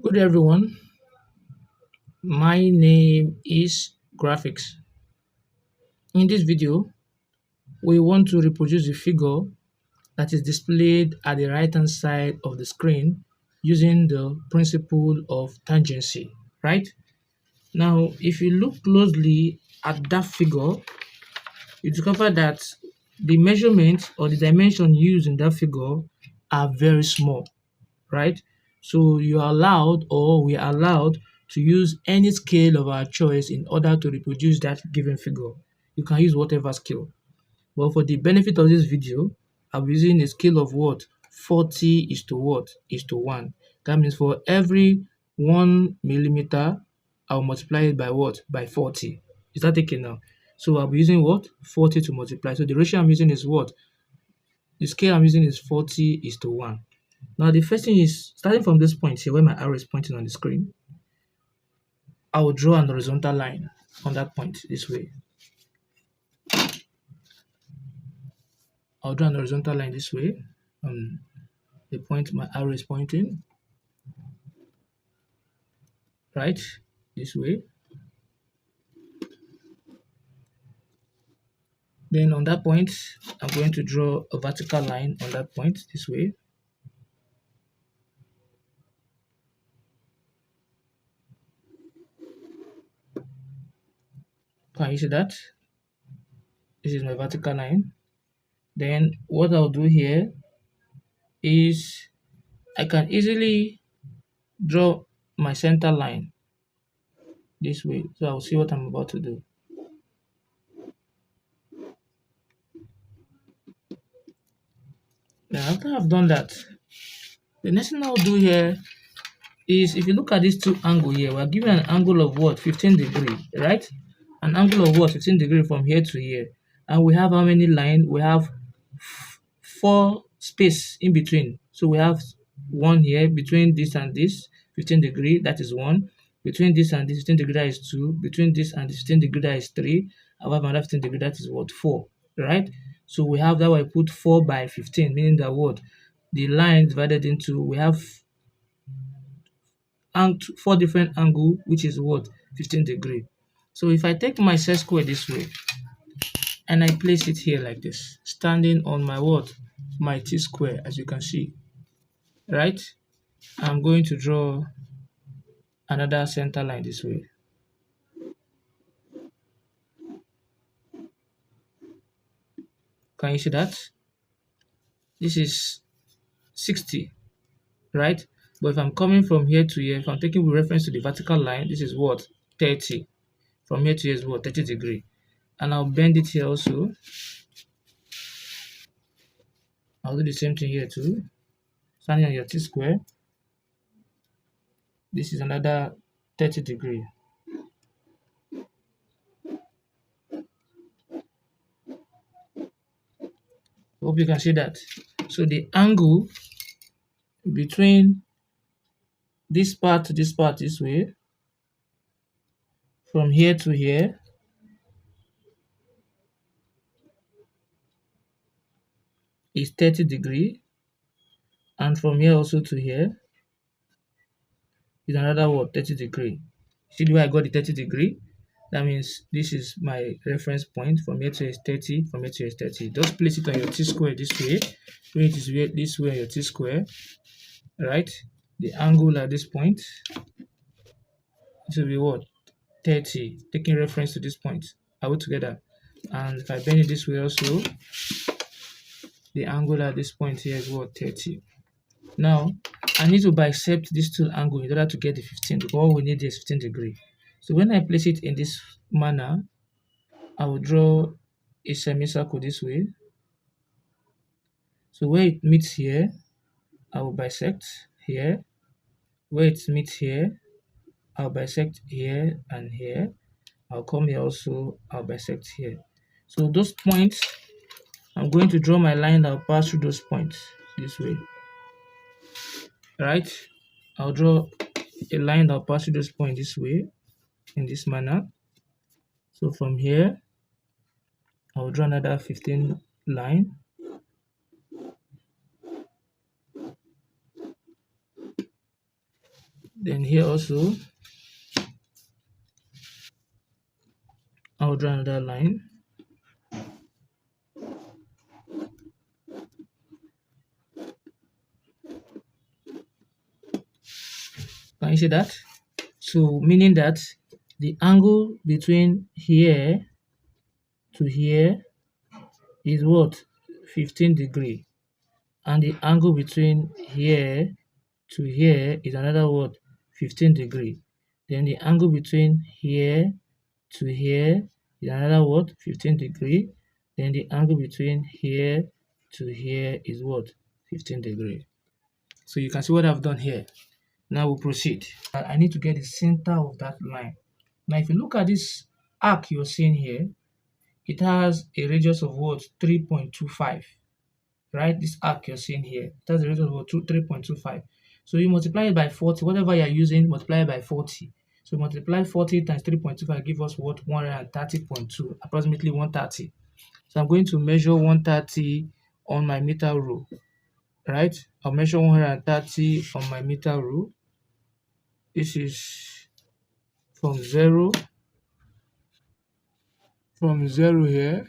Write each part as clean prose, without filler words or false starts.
Good everyone, my name is Graphics. In this video, we want to reproduce the figure that is displayed at the right hand side of the screen using the principle of tangency, right? Now, if you look closely at that figure, you discover that the measurement or the dimension used in that figure are very small, right? So you are allowed or we are allowed to use any scale of our choice in order to reproduce that given figure. You can use whatever scale. But for the benefit of this video, I'm using a scale of what? 40 is to what? Is to 1. That means for every 1 millimeter, I'll multiply it by what? By 40. Is that taken now? So I'll be using what? 40 to multiply. So the ratio I'm using is what? The scale I'm using is 40 is to 1. Now the first thing is, starting from this point here where my arrow is pointing on the screen, I will draw an horizontal line on that point this way. I'll draw an horizontal line this way on the point my arrow is pointing, right? This way. Then on that point, I'm going to draw a vertical line on that point this way. Can you see that? This is my vertical line. Then what I'll do here is I can easily draw my center line this way. So I'll see what I'm about to do. Now after I've done that, the next thing I'll do here is, if you look at these two angles here, we're given an angle of what? 15 degree, right? An angle of what? 15 degree from here to here. And we have how many lines? We have 4 space in between. So we have one here between this and this, 15 degree, that is 1. Between this and this 15 degree, that is 2. Between this and this 15 degree, that is 3. I have another 15 degree, that is what? 4, right? So we have that way, I put 4 by 15, meaning that what? The line divided into, we have 4 different angle, which is what? 15 degree. So if I take my set square this way and I place it here like this, standing on my what? My t square, as you can see, right? I'm going to draw another center line this way. Can you see that? This is 60, right? But if I'm coming from here to here, if I'm taking with reference to the vertical line, this is what? 30. From here to here is what? 30 degree. And I'll bend it here also. I'll do the same thing here too. Standing on your t square. This is another 30 degree. Hope you can see that. So the angle between this part to this part this way, from here to here, is 30 degree, and from here also to here is another what? 30 degree. See the way I got the 30 degree? That means this is my reference point. From here to here is 30, from here to here is 30. Just place it on your t square this way. When it is this way on your t square, right? The angle at this point, it will be what? 30, taking reference to this point. I put together. And if I bend it this way also, the angle at this point here is what? 30. Now, I need to bisect these two angles in order to get the 15, because all we need is 15 degree. So when I place it in this manner, I will draw a semicircle this way. So where it meets here, I will bisect here. Where it meets here, I'll bisect here and here. I'll come here also, I'll bisect here. So those points, I'm going to draw my line that will pass through those points this way. Right? I'll draw a line that will pass through those points this way, in this manner. So from here, I'll draw another 15 line. Then here also, I'll draw another line. Can you see that? So meaning that the angle between here to here is what? 15 degree. And the angle between here to here is another what? 15 degree. Then the angle between here to here is another what? 15 degree. Then the angle between here to here is what? 15 degree. So you can see what I've done here. Now we'll proceed. I need to get the center of that line. Now if you look at this arc you're seeing here, it has a radius of what? 3.25. Right? This arc you're seeing here, it has a radius of what? 3.25. So you multiply it by 40, whatever you're using, multiply it by 40. So multiply 40 times 3.25 give us what? 130.2, approximately 130. So I'm going to measure 130 on my meter rule. Right? I'll measure 130 on my meter rule. This is from zero here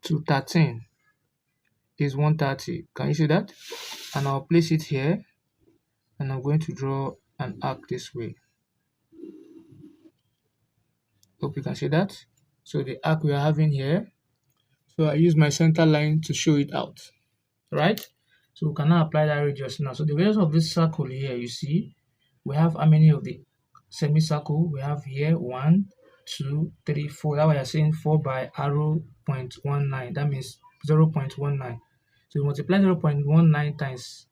to 13 is 130. Can you see that? And I'll place it here, and I'm going to draw an arc this way. Hope you can see that. So the arc we are having here, so I use my center line to show it out, right? So we can now apply that radius now. So the radius of this circle here, you see, we have how many of the semicircle? We have here 1, 2, 3, 4. That's why you're saying 4 by arrow 0.19. That means 0.19. So you multiply 0.19 times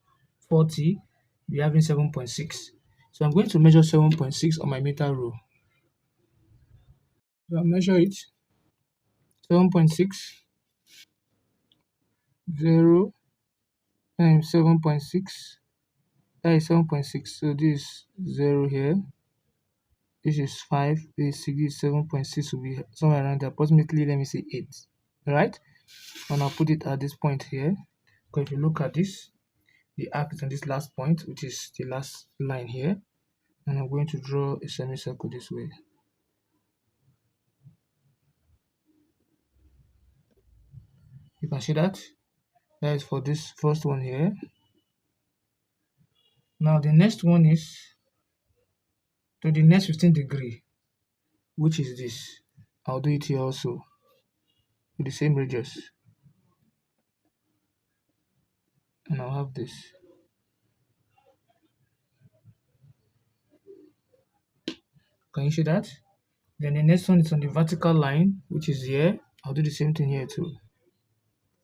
40, we're having 7.6. So I'm going to measure 7.6 on my meter rule. So I'll measure it. 7.6, 0 times 7.6, that is 7.6. So this is 0 here, this is 5, this is 6, this is 7.6, will be somewhere around there, approximately, let me say 8, right? And I'll put it at this point here, because if you look at this, the arc is on this last point, which is the last line here, and I'm going to draw a semicircle this way. You can see that. That is for this first one here. Now the next one is to the next 15 degree, which is this. I'll do it here also with the same radius, and I'll have this. Can you see that? Then the next one is on the vertical line, which is here. I'll do the same thing here too,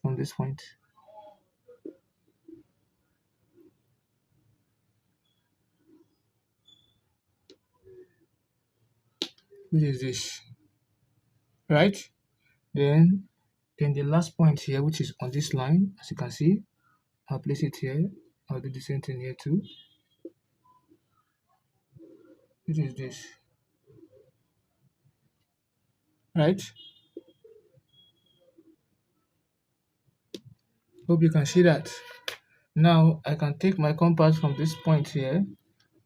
from this point. Which is this, right? Then the last point here, which is on this line, as you can see, I'll place it here. I'll do the same thing here too. Which is this, right? Hope you can see that. Now I can take my compass from this point here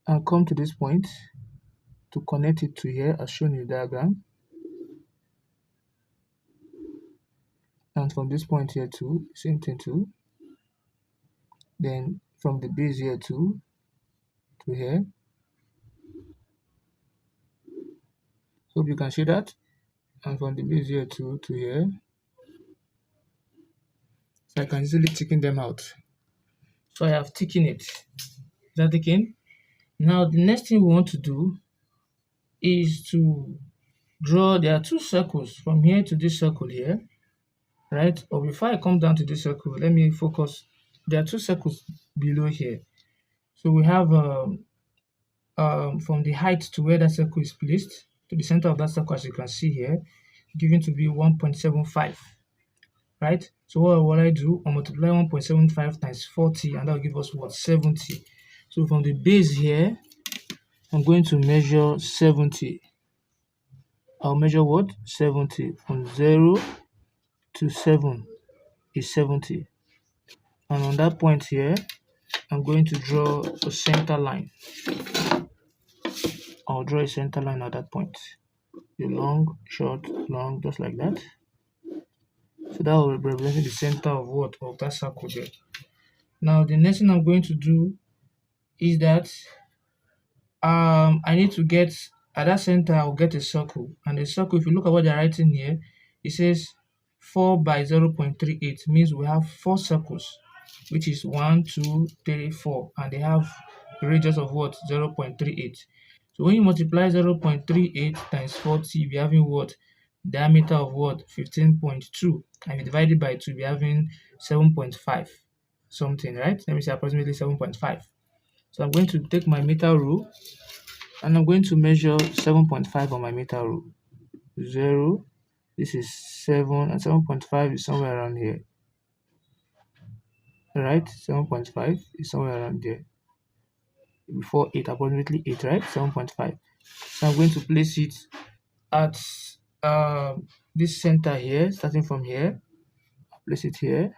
and come to this point to connect it to here as shown in the diagram. And from this point here too, same thing too. Then from the base here too to here. Hope you can see that. And from the base here too to here. So I can easily thicken them out. So I have thickened it. Is that thickened? Now the next thing we want to do is to draw, there are two circles from here to this circle here, right? Or before I come down to this circle, let me focus. There are two circles below here. So we have from the height to where that circle is placed to the center of that circle, as you can see here, given to be 1.75, right? So what I do, I multiply 1.75 times 40, and that will give us what? 70. So from the base here, I'm going to measure 70. I'll measure what? 70. From 0 to 7 is 70. And on that point here, I'm going to draw a center line. I'll draw a center line at that point. The long, short, long, just like that. So that will represent the center of what? Of that circle there. Now the next thing I'm going to do is that I need to get at that center. I'll get a circle, and the circle, if you look at what they're writing here, it says 4 by 0.38 means we have 4 circles, which is 1, 2, 3, 4, and they have a radius of what? 0.38. So when you multiply 0.38 times 40, you'll be having what? Diameter of what? 15.2, and you divide it by 2, you'll be having 7.5 something, right? Let me say approximately 7.5. So I'm going to take my meter rule and I'm going to measure 7.5 on my meter rule. 0, this is 7, and 7.5 is somewhere around here. Right? 7.5 is somewhere around there. Before 8, approximately 8, right? 7.5. So I'm going to place it at this center here, starting from here. I'll place it here.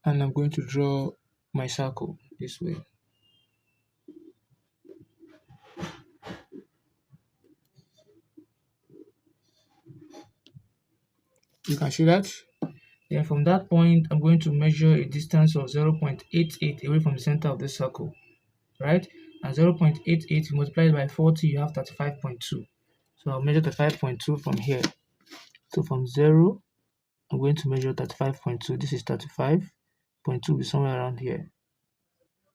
And I'm going to draw my circle this way. You can see that. Then from that point, I'm going to measure a distance of 0.88 away from the center of the circle, right? And 0.88 multiplied by 40, you have 35.2. So I'll measure 35.2 from here. So from 0, I'm going to measure 35.2. This is 35.2, be somewhere around here.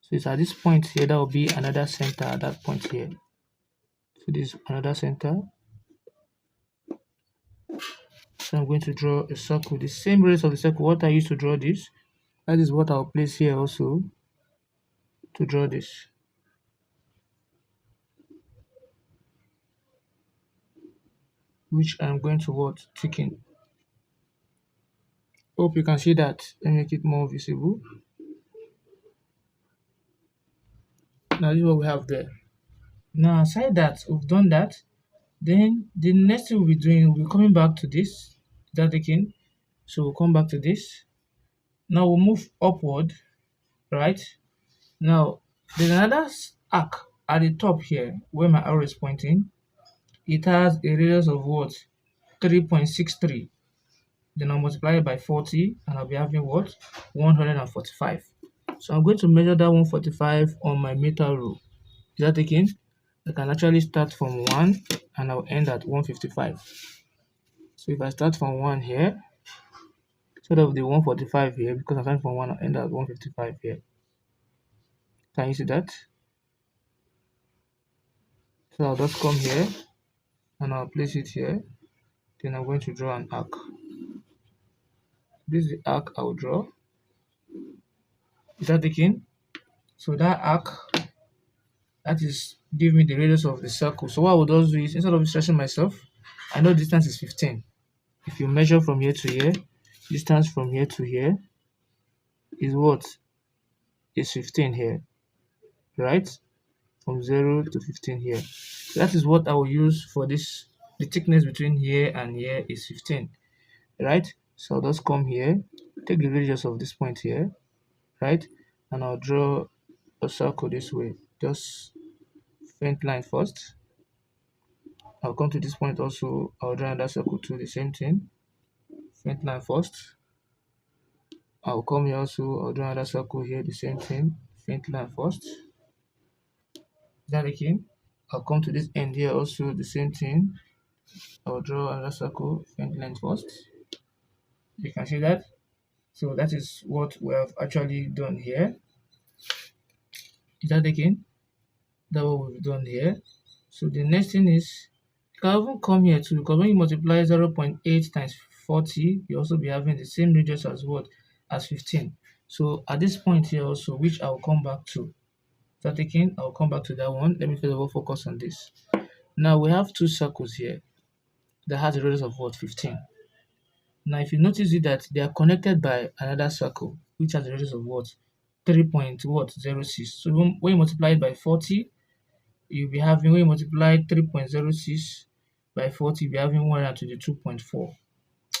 So it's at this point here, that will be another center at that point here. So this is another center. So I'm going to draw a circle, the same radius of the circle. What I used to draw this, that is what I'll place here also to draw this. Which I'm going to what? Thicken. Hope you can see that. Let me make it more visible. Now this is what we have there. Now aside that, we've done that. Then the next thing we'll be doing, we'll be coming back to this. That taken. So we'll come back to this. Now we'll move upward, right? Now there's another arc at the top here where my arrow is pointing. It has a radius of what? 3.63. Then I'll multiply it by 40 and I'll be having what? 145. So I'm going to measure that 145 on my meter rule. Is that taken? I can actually start from 1 and I'll end at 155. So if I start from 1 here, instead of the 145 here, because I'm starting from 1, I'll end at 155 here. Can you see that? So I'll just come here and I'll place it here. Then I'm going to draw an arc. This is the arc I'll draw. Is that taken? So that arc, that is give me the radius of the circle. So what I would also do is, instead of stretching myself, I know distance is 15. If you measure from here to here, distance from here to here is what? Is 15 here, right? From 0 to 15 here. So that is what I will use for this. The thickness between here and here is 15, right? So I'll just come here, take the radius of this point here, right? And I'll draw a circle this way. Just faint line first. I'll come to this point also. I'll draw another circle to the same thing. Faint line first. I'll come here also. I'll draw another circle here. The same thing. Faint line first. Then again, I'll come to this end here also. The same thing. I'll draw another circle. Faint line first. You can see that. So that is what we have actually done here. Is that again? That's what we've done here. So the next thing is, you can even come here too, because when you multiply 0.8 times 40, you also be having the same radius as what? As 15. So at this point here also, which I'll come back to. That again, I'll come back to that one. Let me first of all focus on this. Now we have two circles here that has a radius of what? 15. Now if you notice it that they are connected by another circle, which has a radius of what? 3.06. So when you multiply it by 40, you'll be having, when you multiply 3.06 by 40, you'll be having 122.4.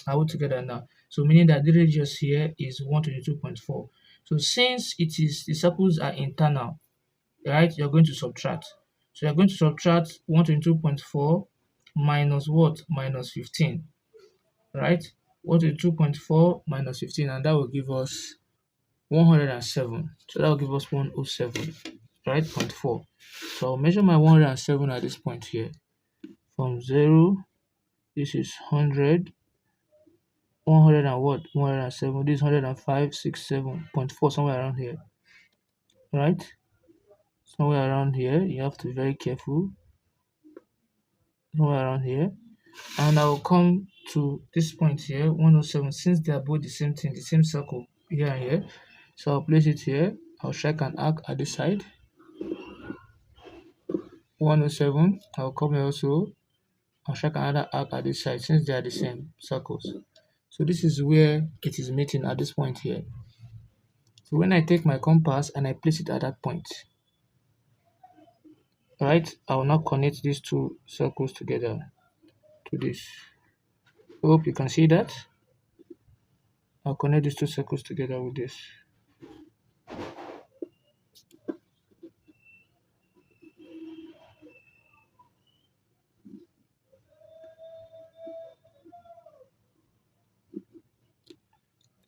I will together now. So meaning that the radius here is 122.4. So since it is the circles are internal, right, you're going to subtract. So you're going to subtract 122.4 minus what? Minus 15, right? 122.4 minus 15, and that will give us 107. So that will give us 107, right? 0.4. So I'll measure my 107 at this point here. From 0, this is 100, 100 and what? 107. This is 105, 6, 7.4, somewhere around here, right? Somewhere around here. You have to be very careful. Somewhere around here. And I will come to this point here, 107, since they are both the same thing, the same circle here and here. So I'll place it here. I'll strike an arc at this side. 107. I'll come here also. I'll strike another arc at this side since they are the same circles. So this is where it is meeting at this point here. So when I take my compass and I place it at that point, right, I will now connect these two circles together to this. Hope you can see that. I'll connect these two circles together with this.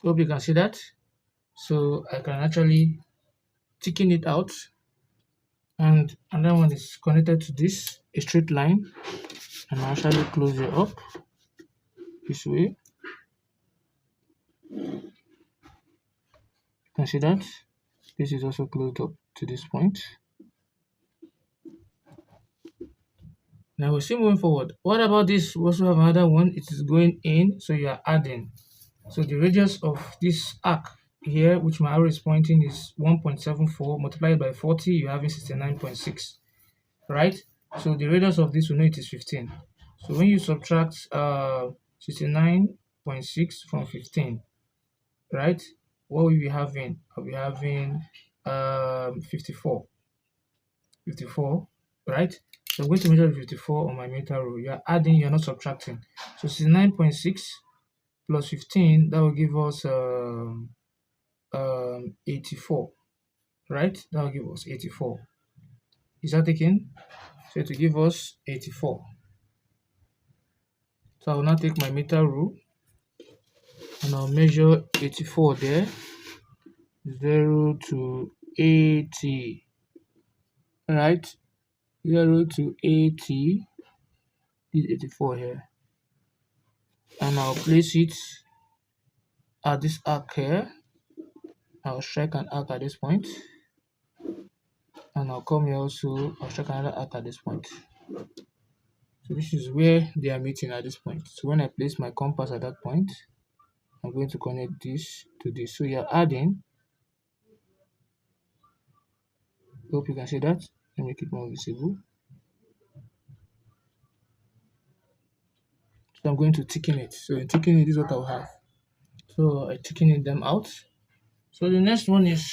Hope you can see that. So I can actually thicken it out, and another one is connected to this, a straight line, and I actually close it up this way. You can see that this is also closed up to this point. Now we're still moving forward. What about this? We also have another one. It is going in, so you are adding. So the radius of this arc here, which my arrow is pointing, is 1.74 multiplied by 40. You're having 69.6, right? So the radius of this, we know it is 15. So when you subtract 69.6 from 15, right? What will we be having? I'll be having 54. 54, right? So I'm going to measure 54 on my meter rule. You're adding, you're not subtracting. So 69.6 plus 15, that will give us 84, right? That will give us 84. Is that taken? So to give us 84. So I will now take my meter rule and I'll measure 84 there. 0 to 80, right? 0 to 80 is 84 here. And I'll place it at this arc here. I'll strike an arc at this point, and I'll come here also. I'll strike another arc at this point. So this is where they are meeting at this point. So when I place my compass at that point, I'm going to connect this to this. So you're adding. Hope you can see that. Let me make it more visible. So I'm going to thicken it. So in thickening, this is what I'll have. So I thickening them out. So the next one is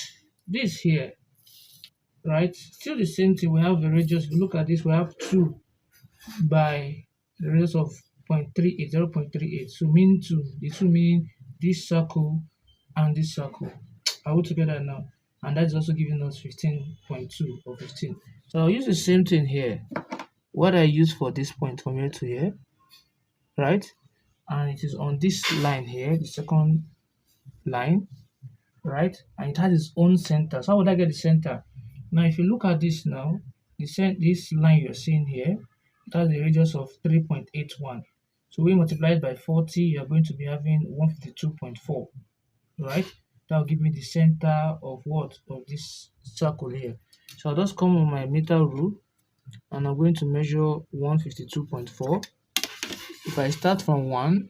this here, right? Still the same thing. We have a radius. If you look at this, we have 2 by the radius of 0.38, 0.38. So mean 2. The 2 meaning this circle and this circle are all together now. And that's also giving us 15.2 or 15. So I'll use the same thing here. What I use for this point from here to here, right? And it is on this line here, the second line, right? And it has its own center. So how would I get the center? Now, if you look at this now, this line you're seeing here, it has a radius of 3.81. So we multiply it by 40, you're going to be having 152.4, right? That will give me the center of what? Of this circle here. So I'll just come on my meter rule and I'm going to measure 152.4. If I start from 1,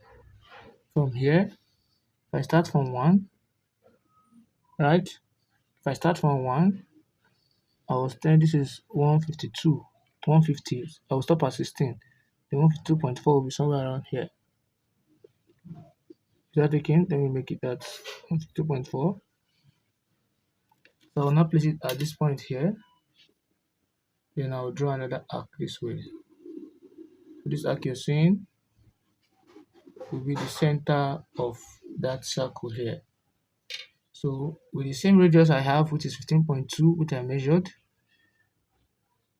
from here, if I start from 1, right? If I start from 1, I will stand, this is 152, 150. I will stop at 16. The 152.4 will be somewhere around here. Is that taken? Then we make it at 152.4. So I will now place it at this point here. Then I will draw another arc this way. So this arc you're seeing will be the center of that circle here. So with the same radius I have, which is 15.2, which I measured,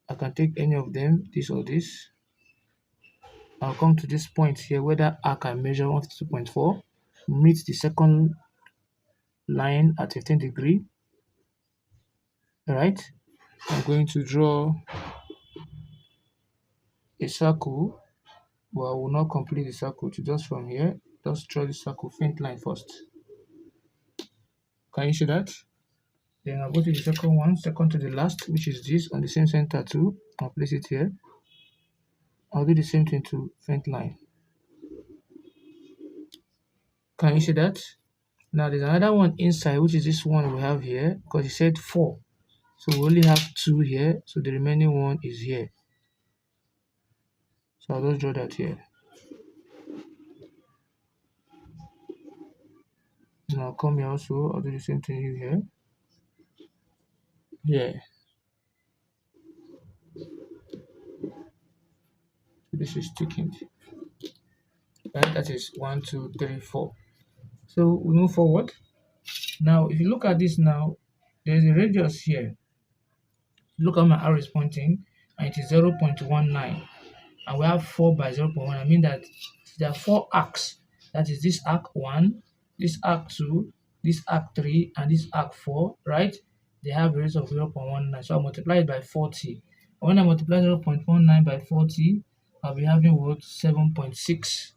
I can take any of them, this or this. I'll come to this point here where that arc I measure 152.4 meets the second line at 15 degree. Right? I'm going to draw a circle, but I will not complete the circle to just from here. Just draw the circle faint line first. Can you see that? Then I'll go to the second one, second to the last, which is this on the same center too. I'll place it here. I'll do the same thing to faint line. Can you see that? Now there's another one inside, which is this one we have here, because it said 4. So we only have 2 here, so the remaining one is here. So I'll just draw that here. And I'll come here also, I'll do the same thing here. Yeah. So this is thickened. Right, that is 1, 2, 3, 4. So we move forward. Now, if you look at this now, there's a radius here. Look at my arrow is pointing, and it is 0.19. And we have 4 by 0.1. I mean that there are 4 arcs. That is this arc 1, this arc 2, this arc 3, and this arc 4, right? They have a radius of 0.19. So I multiply it by 40. And when I multiply 0.19 by 40, I'll be having what? 7.6.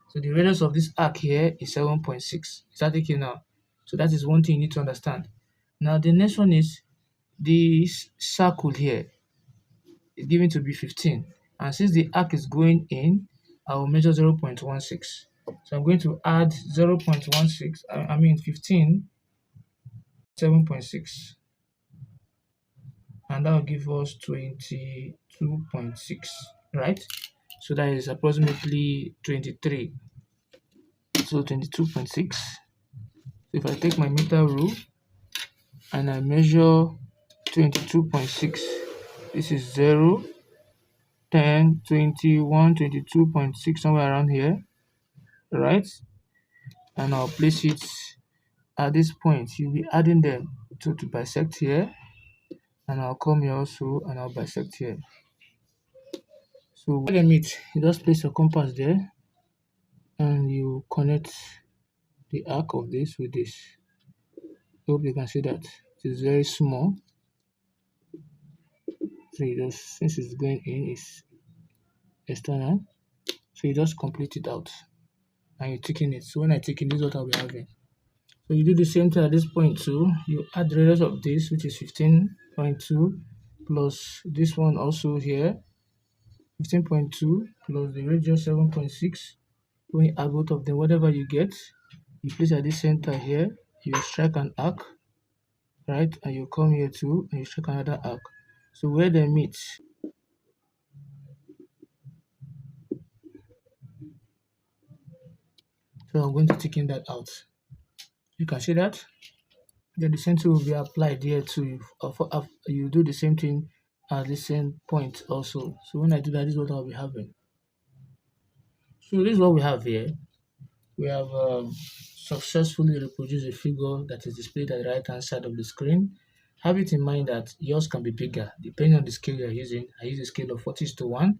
So the radius of this arc here is 7.6. Is that okay now? So that is one thing you need to understand. Now the next one is this circle here is given to be 15. And since the arc is going in, I will measure 0.16. So I'm going to add 0.16, I mean 15, 7.6. And that will give us 22.6, right? So that is approximately 23. So 22.6. So if I take my meter rule and I measure 22.6, this is 0, 10, 21, 22.6, somewhere around here, right? And I'll place it at this point. You'll be adding them to bisect here, and I'll come here also and I'll bisect here. So when they meet, you just place your compass there and you connect the arc of this with this. I hope you can see that it is very small. So you just, since it's going in, it's external, so you just complete it out and you thicken it. So when I thicken, this is what I'll be having. So you do the same thing at this point too. You add the radius of this, which is 15.2, plus this one also here, 15.2, plus the radius 7.6. When you add both of them, whatever you get, you place at this center here, you strike an arc, right? And you come here too, and you strike another arc. So where they meet, so I'm going to thicken that out. You can see that. Then the same thing will be applied here too. You do the same thing at the same point also. So when I do that, this is what I'll be having. So this is what we have here. We have successfully reproduced a figure that is displayed at the right hand side of the screen. Have it in mind that yours can be bigger depending on the scale you're using. I use a scale of 40:1.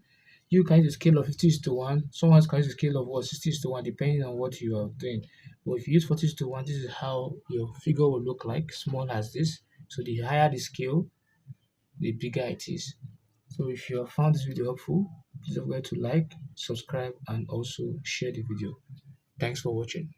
You can use a scale of 50:1. Someone else can use a scale of what, 60:1, depending on what you are doing. But if you use 40:1, this is how your figure will look like, small as this. So the higher the scale, the bigger it is. So if you have found this video helpful, please don't forget to like, subscribe, and also share the video. Thanks for watching.